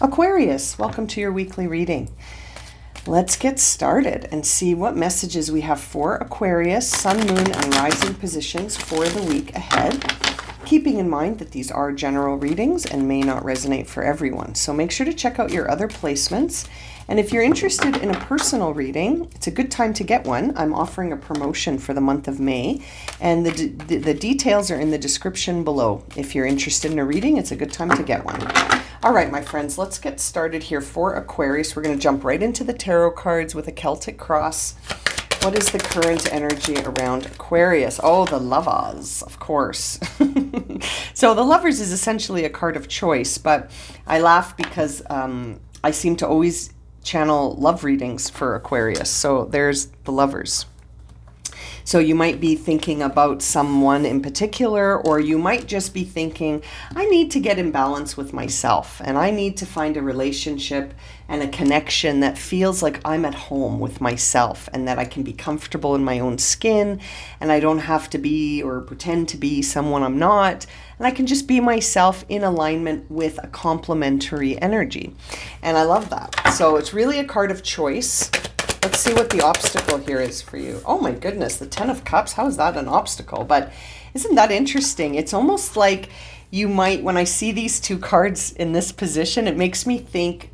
Aquarius, welcome to your weekly reading. Let's get started and see what messages we have for Aquarius, Sun, Moon, and Rising positions for the week ahead. Keeping in mind that these are general readings and may not resonate for everyone. So make sure to check out your other placements. And if you're interested in a personal reading, it's a good time to get one. I'm offering a promotion for the month of May, and the details are in the description below. If you're interested in a reading, it's a good time to get one. All right, my friends, let's get started here for Aquarius. We're going to jump right into the tarot cards with a Celtic cross. What is the current energy around Aquarius? Oh, the Lovers, of course. So the Lovers is essentially a card of choice, but I laugh because I seem to always channel love readings for Aquarius. So there's the Lovers. So you might be thinking about someone in particular, or you might just be thinking, I need to get in balance with myself, and I need to find a relationship and a connection that feels like I'm at home with myself and that I can be comfortable in my own skin and I don't have to be or pretend to be someone I'm not, and I can just be myself in alignment with a complementary energy. And I love that. So it's really a card of choice. Let's see what the obstacle here is for you. Oh my goodness, the Ten of Cups. How is that an obstacle? But isn't that interesting? It's almost like you might, when I see these two cards in this position, it makes me think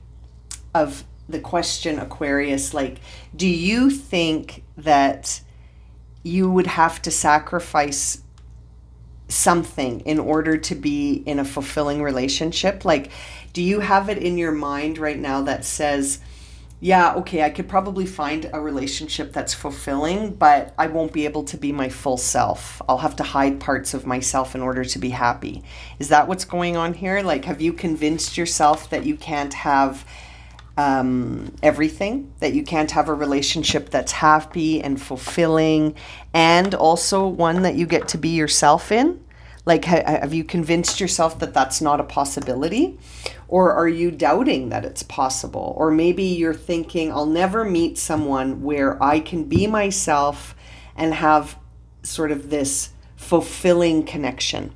of the question, Aquarius, like, do you think that you would have to sacrifice something in order to be in a fulfilling relationship? Like, do you have it in your mind right now that says, yeah, okay, I could probably find a relationship that's fulfilling, but I won't be able to be my full self. I'll have to hide parts of myself in order to be happy. Is that what's going on here? Like, have you convinced yourself that you can't have everything, that you can't have a relationship that's happy and fulfilling, and also one that you get to be yourself in? Like, have you convinced yourself that that's not a possibility? Or are you doubting that it's possible? Or maybe you're thinking, I'll never meet someone where I can be myself and have sort of this fulfilling connection.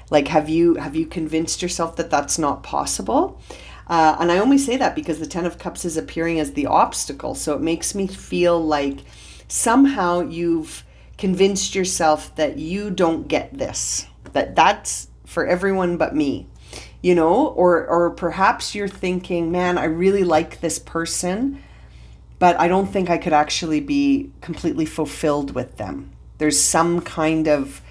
Like, have you convinced yourself that that's not possible? And I only say that because the Ten of Cups is appearing as the obstacle. So it makes me feel like somehow you've convinced yourself that you don't get this, that's for everyone but me, you know, or perhaps you're thinking, man, I really like this person, but I don't think I could actually be completely fulfilled with them. There's some kind of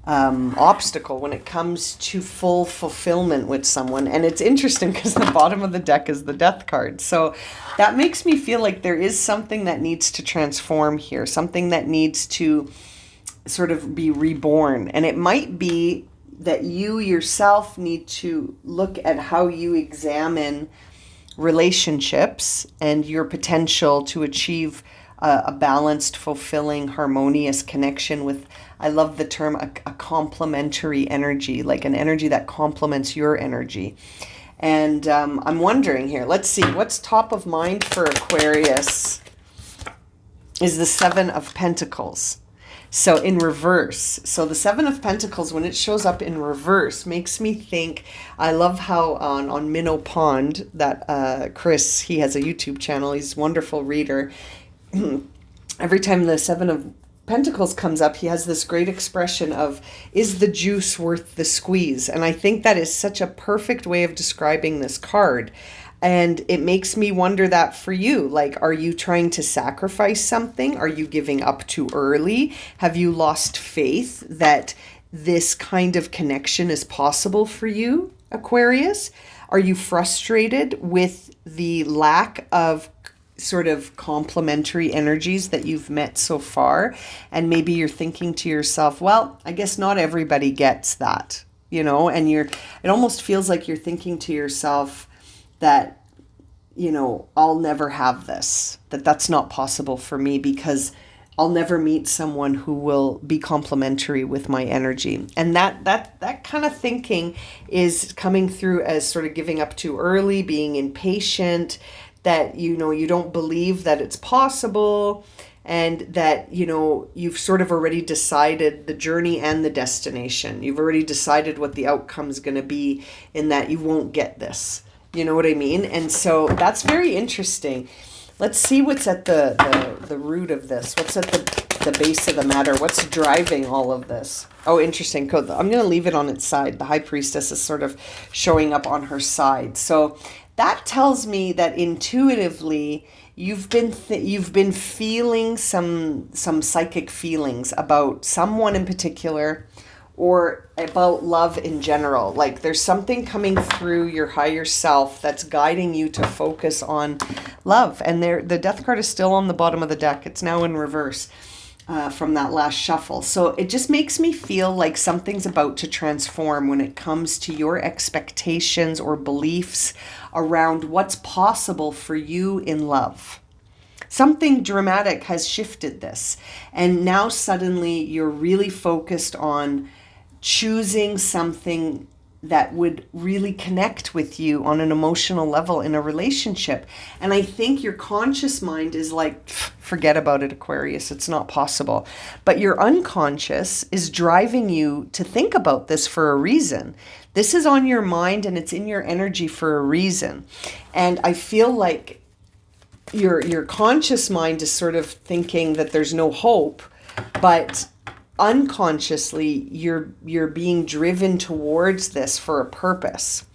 obstacle when it comes to full fulfillment with someone. And it's interesting because the bottom of the deck is the Death card. So that makes me feel like there is something that needs to transform here, something that needs to sort of be reborn. And it might be that you yourself need to look at how you examine relationships and your potential to achieve a balanced, fulfilling, harmonious connection with, I love the term, a complementary energy, like an energy that complements your energy. And I'm wondering here, let's see, what's top of mind for Aquarius is the Seven of Pentacles. So in reverse, so the Seven of Pentacles, when it shows up in reverse, makes me think, I love how on Minnow Pond, that Chris, he has a YouTube channel, he's a wonderful reader. Every time the Seven of Pentacles comes up, he has this great expression of, is the juice worth the squeeze? And I think that is such a perfect way of describing this card. And it makes me wonder that for you, like, are you trying to sacrifice something? Are you giving up too early? Have you lost faith that this kind of connection is possible for you, Aquarius? Are you frustrated with the lack of sort of complementary energies that you've met so far? And maybe you're thinking to yourself, well, I guess not everybody gets that, you know, and it almost feels like you're thinking to yourself that, you know, I'll never have this, that's not possible for me because I'll never meet someone who will be complementary with my energy. And that kind of thinking is coming through as sort of giving up too early, being impatient, that, you know, you don't believe that it's possible, and that, you know, you've sort of already decided the journey and the destination. You've already decided what the outcome is going to be, in that you won't get this. You know what I mean? And so that's very interesting. Let's see what's at the root of this. What's at the base of the matter? What's driving all of this? Oh, interesting. I'm going to leave it on its side. The High Priestess is sort of showing up on her side. So that tells me that intuitively you've been feeling some psychic feelings about someone in particular, or about love in general. Like there's something coming through your higher self that's guiding you to focus on love. And the Death card is still on the bottom of the deck. It's now in reverse from that last shuffle. So it just makes me feel like something's about to transform when it comes to your expectations or beliefs around what's possible for you in love. Something dramatic has shifted this. And now suddenly you're really focused on choosing something that would really connect with you on an emotional level in a relationship. And I think your conscious mind is like, forget about it, Aquarius, it's not possible. But your unconscious is driving you to think about this for a reason. This is on your mind and it's in your energy for a reason. And I feel like your conscious mind is sort of thinking that there's no hope, but unconsciously you're being driven towards this for a purpose.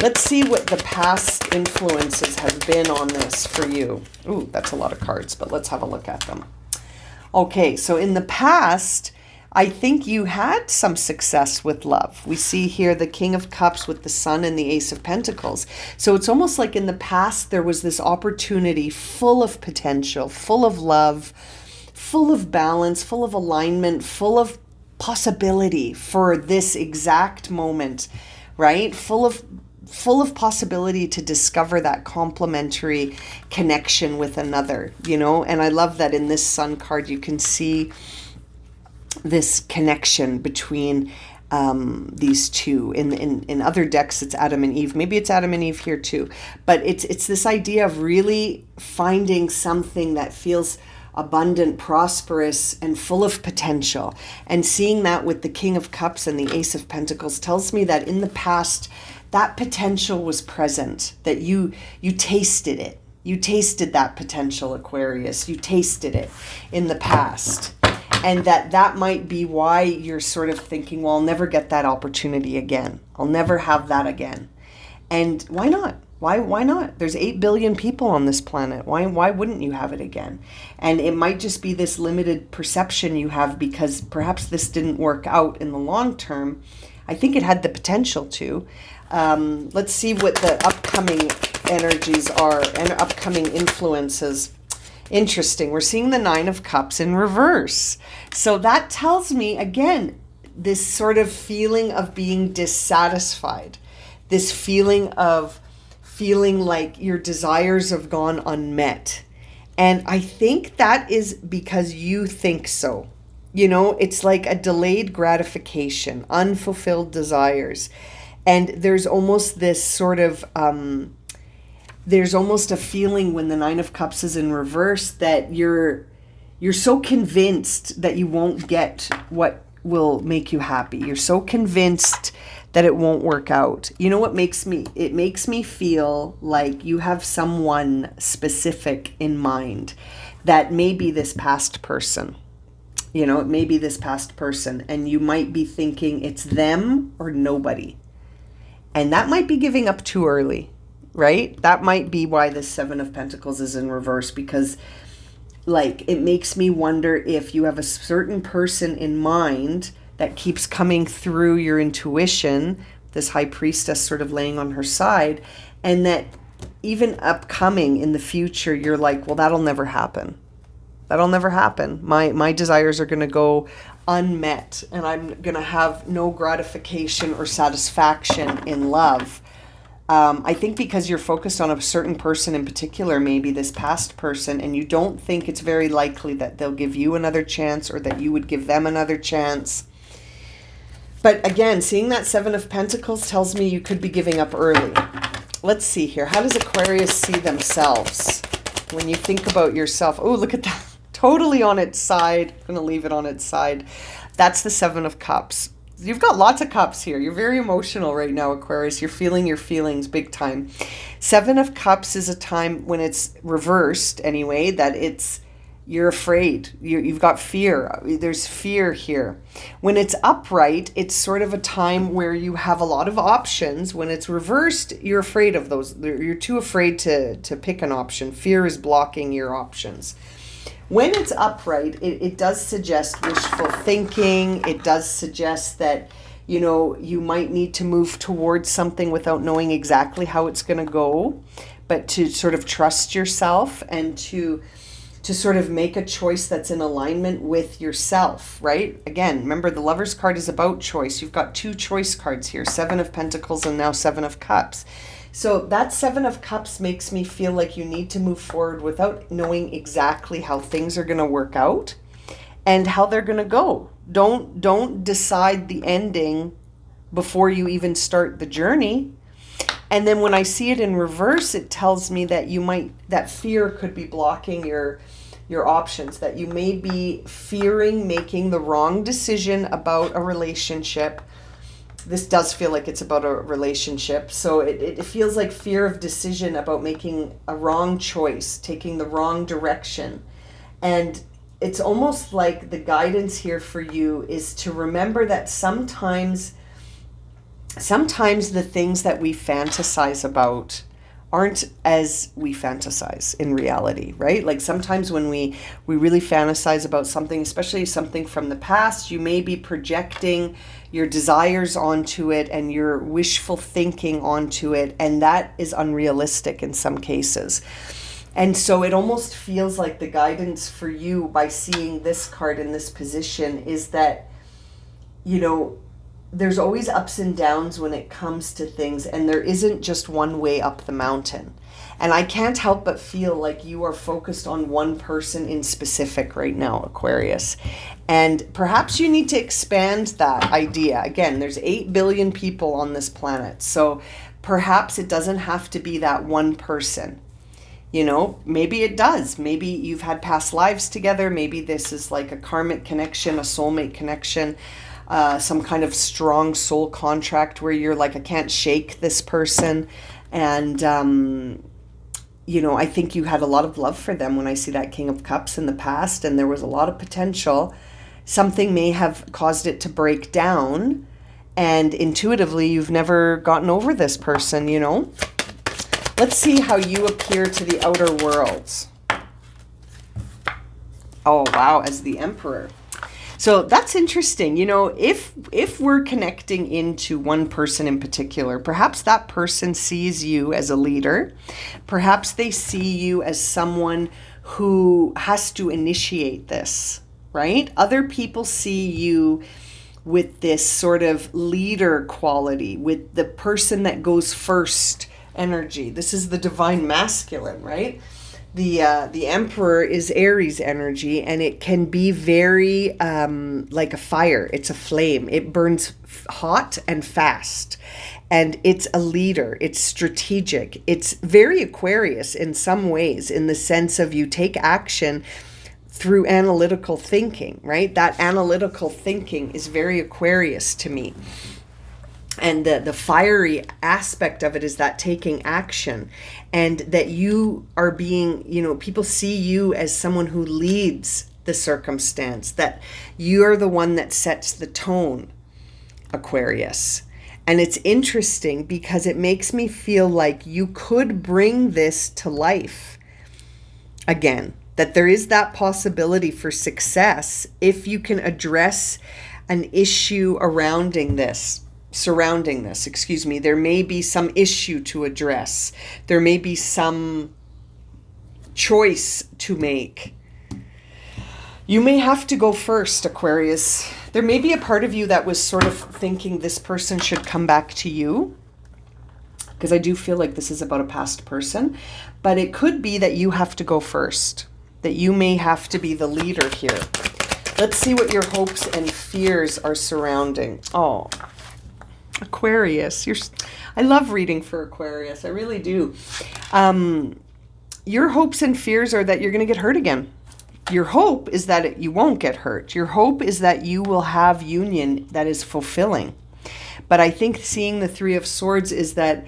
Let's see what the past influences have been on this for you. Ooh, that's a lot of cards, but let's have a look at them. Okay, so in the past, I think you had some success with love. We see here the King of Cups with the Sun and the Ace of Pentacles. So it's almost like in the past there was this opportunity full of potential, full of love, full of balance, full of alignment, full of possibility for this exact moment, right? Full of possibility to discover that complementary connection with another, you know? And I love that in this Sun card, you can see this connection between these two. In other decks, it's Adam and Eve. Maybe it's Adam and Eve here too. But it's this idea of really finding something that feels abundant, prosperous, and full of potential. And seeing that with the King of Cups and the Ace of Pentacles tells me that in the past, that potential was present, that you tasted it. You tasted that potential, Aquarius. You tasted it in the past. And that might be why you're sort of thinking, well, I'll never get that opportunity again. I'll never have that again. And why not? Why not? There's 8 billion people on this planet. Why wouldn't you have it again? And it might just be this limited perception you have because perhaps this didn't work out in the long term. I think it had the potential to. Let's see what the upcoming energies are and upcoming influences. Interesting. We're seeing the Nine of Cups in reverse. So that tells me, again, this sort of feeling of being dissatisfied, this feeling like your desires have gone unmet. And I think that is because you think so. You know, it's like a delayed gratification, unfulfilled desires. And there's almost this sort of, there's almost a feeling when the Nine of Cups is in reverse that you're so convinced that you won't get what will make you happy. You're so convinced that it won't work out. You know what it makes me feel like you have someone specific in mind that may be this past person. You know, it may be this past person, and you might be thinking it's them or nobody. And that might be giving up too early, right? That might be why the Seven of Pentacles is in reverse, because like it makes me wonder if you have a certain person in mind that keeps coming through your intuition, this High Priestess sort of laying on her side, and that even upcoming in the future, you're like, well, that'll never happen. That'll never happen. My desires are going to go unmet, and I'm going to have no gratification or satisfaction in love. I think because you're focused on a certain person in particular, maybe this past person, and you don't think it's very likely that they'll give you another chance or that you would give them another chance. But again, seeing that Seven of Pentacles tells me you could be giving up early. Let's see here. How does Aquarius see themselves when you think about yourself? Oh, look at that. Totally on its side. I'm going to leave it on its side. That's the Seven of Cups. You've got lots of cups here. You're very emotional right now, Aquarius. You're feeling your feelings big time. Seven of Cups is a time when it's reversed anyway, that you're afraid. You've got fear. There's fear here. When it's upright, it's sort of a time where you have a lot of options. When it's reversed, you're afraid of those. You're too afraid to pick an option. Fear is blocking your options. When it's upright, it does suggest wishful thinking. It does suggest that, you might need to move towards something without knowing exactly how it's going to go, but to sort of trust yourself and to sort of make a choice that's in alignment with yourself, right? Again, remember the Lover's card is about choice. You've got two choice cards here, Seven of Pentacles and now Seven of Cups. So that Seven of Cups makes me feel like you need to move forward without knowing exactly how things are going to work out and how they're going to go. Don't decide the ending before you even start the journey. And then when I see it in reverse, it tells me that that fear could be blocking your options, that you may be fearing making the wrong decision about a relationship. This does feel like it's about a relationship. So it feels like fear of decision about making a wrong choice, taking the wrong direction. And it's almost like the guidance here for you is to remember that sometimes the things that we fantasize about aren't as we fantasize in reality, right? Like sometimes when we really fantasize about something, especially something from the past, you may be projecting your desires onto it and your wishful thinking onto it, and that is unrealistic in some cases. And so it almost feels like the guidance for you by seeing this card in this position is that, there's always ups and downs when it comes to things, and there isn't just one way up the mountain. And I can't help but feel like you are focused on one person in specific right now, Aquarius. And perhaps you need to expand that idea. Again, there's 8 billion people on this planet. So perhaps it doesn't have to be that one person. Maybe it does. Maybe you've had past lives together. Maybe this is like a karmic connection, a soulmate connection. Some kind of strong soul contract where you're like, I can't shake this person. And, I think you had a lot of love for them when I see that King of Cups in the past, and there was a lot of potential. Something may have caused it to break down, and intuitively you've never gotten over this person, Let's see how you appear to the outer world. Oh, wow, as the Emperor. So that's interesting. If we're connecting into one person in particular, perhaps that person sees you as a leader. Perhaps they see you as someone who has to initiate this, right? Other people see you with this sort of leader quality, with the person that goes first energy. This is the divine masculine, right? The Emperor is Aries energy, and it can be very like a fire. It's a flame. It burns hot and fast, and it's a leader. It's strategic. It's very Aquarius in some ways, in the sense of you take action through analytical thinking, right? That analytical thinking is very Aquarius to me. And the fiery aspect of it is that taking action, and that you are being, people see you as someone who leads the circumstance, that you're the one that sets the tone, Aquarius. And it's interesting because it makes me feel like you could bring this to life again, that there is that possibility for success if you can address an issue surrounding this, there may be some issue to address. There may be some choice to make. You may have to go first, Aquarius. There may be a part of you that was sort of thinking this person should come back to you, because I do feel like this is about a past person, but it could be that you have to go first, that you may have to be the leader here. Let's see what your hopes and fears are surrounding. Oh, Aquarius, I love reading for Aquarius. I really do. Your hopes and fears are that you're going to get hurt again. your hope is that you won't get hurt. Your hope is that you will have union that is fulfilling. But I think seeing the Three of Swords is that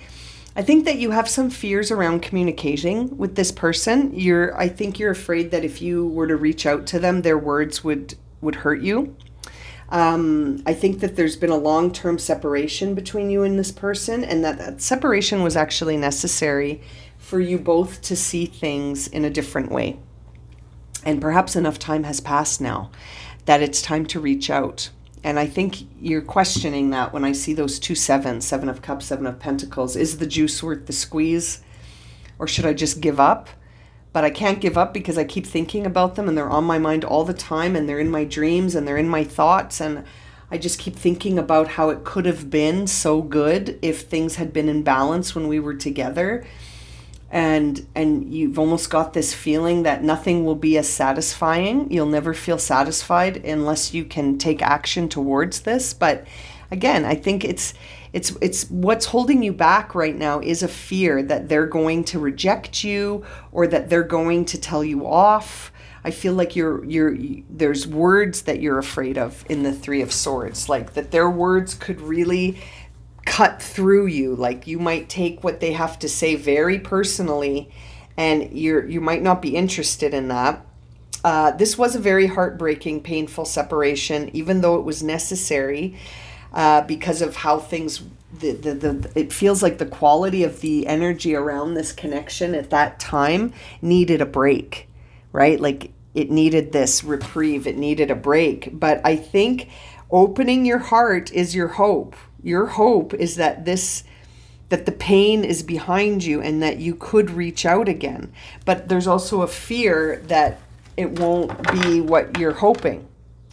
I think that you have some fears around communicating with this person. I think you're afraid that if you were to reach out to them, their words would hurt you. I think that there's been a long-term separation between you and this person, and that separation was actually necessary for you both to see things in a different way. And perhaps enough time has passed now that it's time to reach out. And I think you're questioning that when I see those two sevens, Seven of Cups, Seven of Pentacles. Is the juice worth the squeeze? Or should I just give up? But I can't give up because I keep thinking about them and they're on my mind all the time and they're in my dreams and they're in my thoughts. And I just keep thinking about how it could have been so good if things had been in balance when we were together. And you've almost got this feeling that nothing will be as satisfying. You'll never feel satisfied unless you can take action towards this. But again, I think it's what's holding you back right now is a fear that they're going to reject you or that they're going to tell you off. I feel like there's words that you're afraid of in the Three of Swords, like that their words could really cut through you. Like you might take what they have to say very personally and you might not be interested in that. This was a very heartbreaking, painful separation, even though it was necessary because of how things, it feels like the quality of the energy around this connection at that time needed a break, right? Like it needed this reprieve, it needed a break. But I think opening your heart is your hope. Your hope is that that the pain is behind you and that you could reach out again. But there's also a fear that it won't be what you're hoping.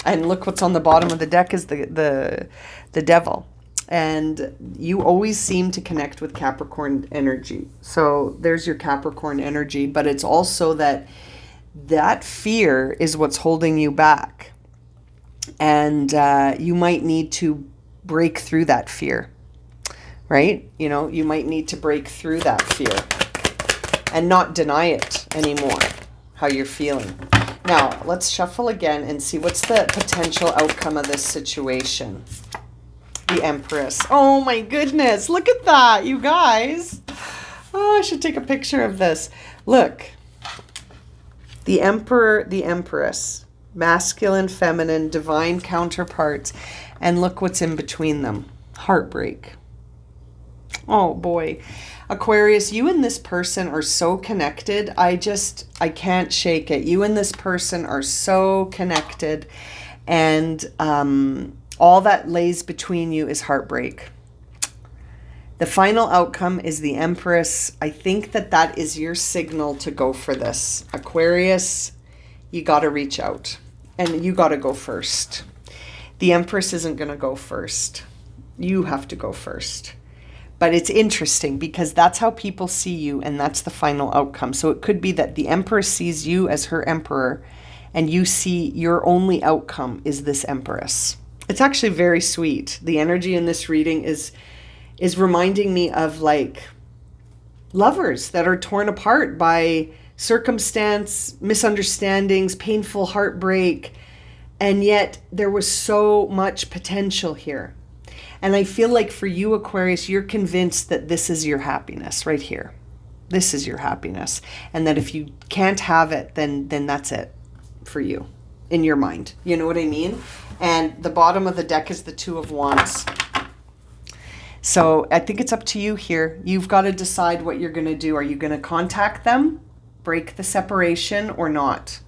And look what's on the bottom of the deck is the Devil. And you always seem to connect with Capricorn energy. So there's your Capricorn energy, but it's also that fear is what's holding you back. And you might need to break through that fear, right? You might need to break through that fear and not deny it anymore, how you're feeling. Now, let's shuffle again and see what's the potential outcome of this situation. The Empress. Oh my goodness, look at that, you guys. Oh, I should take a picture of this. Look, the Emperor, the Empress, masculine, feminine, divine counterparts. And look what's in between them. Heartbreak. Oh boy. Aquarius, you and this person are so connected. I can't shake it. You and this person are so connected. And all that lays between you is heartbreak. The final outcome is the Empress. I think that is your signal to go for this. Aquarius, you got to reach out. And you got to go first. The Empress isn't going to go first. You have to go first. But it's interesting because that's how people see you and that's the final outcome. So it could be that the Empress sees you as her emperor and you see your only outcome is this Empress. It's actually very sweet. The energy in this reading is reminding me of like lovers that are torn apart by circumstance, misunderstandings, painful heartbreak. And yet there was so much potential here. And I feel like for you, Aquarius, you're convinced that this is your happiness right here. This is your happiness. And that if you can't have it, then that's it for you in your mind. You know what I mean? And the bottom of the deck is the Two of Wands. So I think it's up to you here. You've got to decide what you're going to do. Are you going to contact them, break the separation, or not?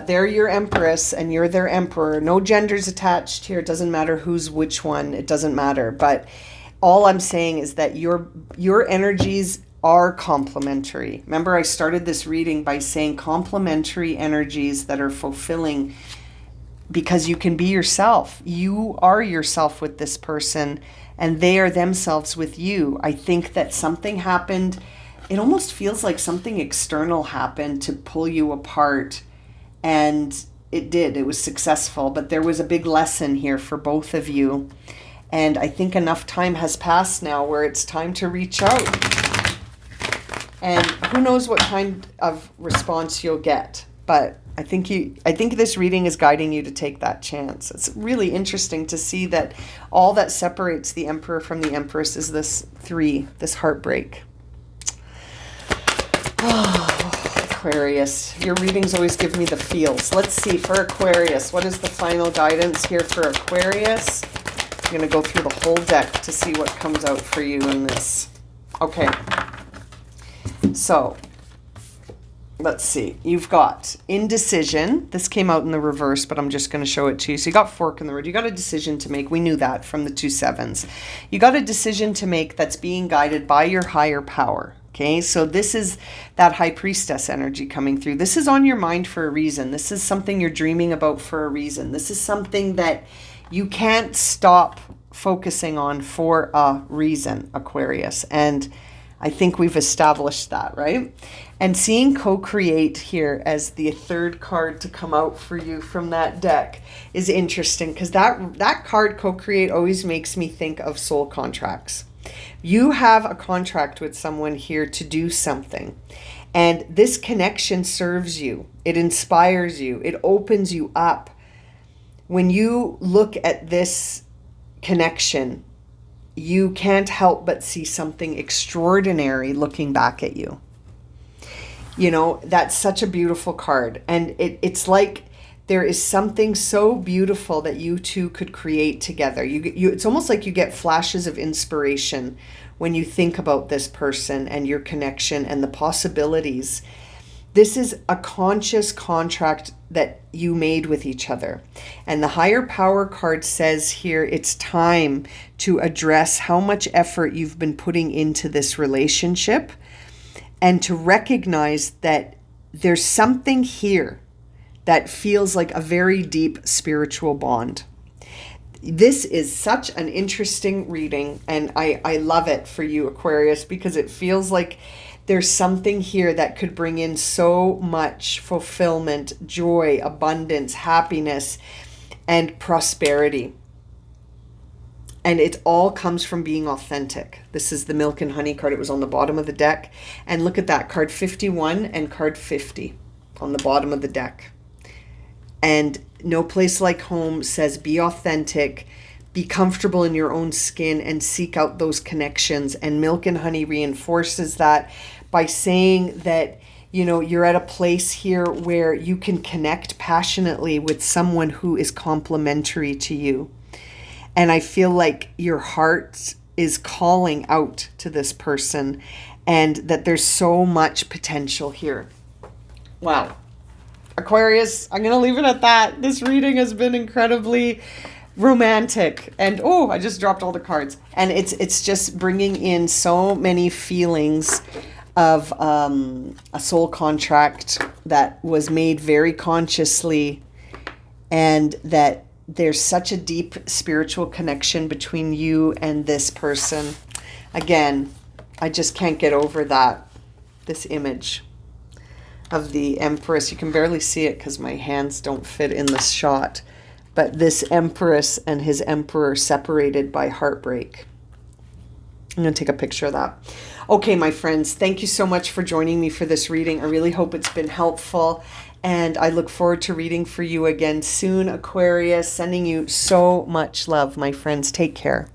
They're your Empress and you're their Emperor. No genders attached here. It doesn't matter who's which one. It doesn't matter. But all I'm saying is that your energies are complementary. Remember, I started this reading by saying complementary energies that are fulfilling because you can be yourself. You are yourself with this person and they are themselves with you. I think that something happened. It almost feels like something external happened to pull you apart. And it did. It was successful. But there was a big lesson here for both of you. And I think enough time has passed now where it's time to reach out. And who knows what kind of response you'll get. But I think this reading is guiding you to take that chance. It's really interesting to see that all that separates the Emperor from the Empress is this 3, this heartbreak. Oh, Aquarius, your readings always give me the feels. Let's see, for Aquarius, what is the final guidance here for Aquarius? I'm going to go through the whole deck to see what comes out for you in this. Okay. So, let's see. You've got indecision. This came out in the reverse, but I'm just going to show it to you. So you got fork in the road. You got a decision to make. We knew that from the 2 7s. You got a decision to make that's being guided by your higher power. Okay, so this is that high priestess energy coming through. This is on your mind for a reason. This is something you're dreaming about for a reason. This is something that you can't stop focusing on for a reason, Aquarius. And I think we've established that, right? And seeing co-create here as the 3rd card to come out for you from that deck is interesting, because that card, co-create, always makes me think of soul contracts. You have a contract with someone here to do something, and this connection serves you. It inspires you. It opens you up. When you look at this connection, you can't help but see something extraordinary looking back at you. You know, that's such a beautiful card. And it's like there is something so beautiful that you two could create together. It's almost like you get flashes of inspiration when you think about this person and your connection and the possibilities. This is a conscious contract that you made with each other. And the higher power card says here, it's time to address how much effort you've been putting into this relationship, and to recognize that there's something here that feels like a very deep spiritual bond. This is such an interesting reading, and I love it for you, Aquarius, because it feels like there's something here that could bring in so much fulfillment, joy, abundance, happiness, and prosperity. And it all comes from being authentic. This is the Milk and Honey card. It was on the bottom of the deck. And look at that, card 51 and card 50 on the bottom of the deck. And No Place Like Home says be authentic, be comfortable in your own skin, and seek out those connections. And Milk and Honey reinforces that by saying that, you know, you're at a place here where you can connect passionately with someone who is complementary to you. And I feel like your heart is calling out to this person, and that there's so much potential here. Wow. Aquarius, I'm going to leave it at that. This reading has been incredibly romantic. And oh, I just dropped all the cards. And it's just bringing in so many feelings of a soul contract that was made very consciously, and that there's such a deep spiritual connection between you and this person. Again, I just can't get over that, this image of the Empress. You can barely see it because my hands don't fit in the shot. But this Empress and his Emperor separated by heartbreak. I'm going to take a picture of that. Okay, my friends, thank you so much for joining me for this reading. I really hope it's been helpful. And I look forward to reading for you again soon, Aquarius. Sending you so much love, my friends. Take care.